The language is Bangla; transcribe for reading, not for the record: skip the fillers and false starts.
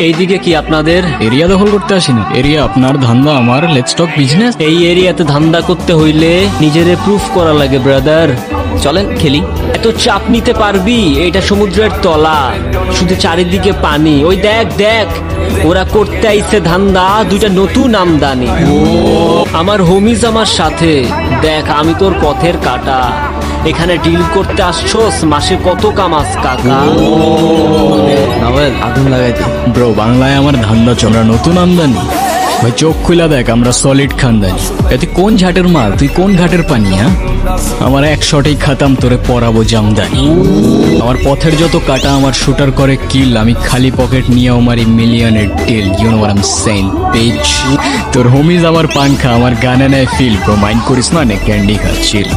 এইদিকে কি আপনাদের? এরিয়া দখল করতে আসি না, এরিয়া আপনার, ধান্দা আমার, লেটস টক বিজনেস। এই এরিয়াতে ধান্দা করতে হইলে নিজেরে প্রুফ করা লাগে ব্রাদার। চলেন খেলি। এত চাপ নিতে পারবি? এটা সমুদ্রের তলা, শুধু চারিদিকে পানি। ওই দেখ দেখ, ওরা করতে আইছে ধান্দা, দুইটা নতুন আমদানি। আমার হোমিজ আমার সাথে। দেখ আমি তোর পথের কাটা, এখানে ডিল করতে আসছোস, মাসে কত কামাস কাকা? আগুন লাগাইতে ব্রো, বাংলায় আমার ধান্দা চলা নতুন আমদানি। ভাই চোখ খুলা দেখ, আমরা সলিড খানদানি। এতে কোন ঝাটের মাল, তুই কোন ঘাটের পানি? হ্যাঁ, আমার এক শটেই খাতাম, তোরে পরাবো জামদানি। আমার পথের যত কাটা আমার শুটার করে কিল, আমি খালি পকেট নিয়ে মারি মিলিয়নের deal. You know what I am saying পেজ। তোর হোমিজ আমার পান খা, আমার গানে নেয় ফিল। ব্রো মাইন্ড করিস না, নে ক্যান্ডি খা, চিল।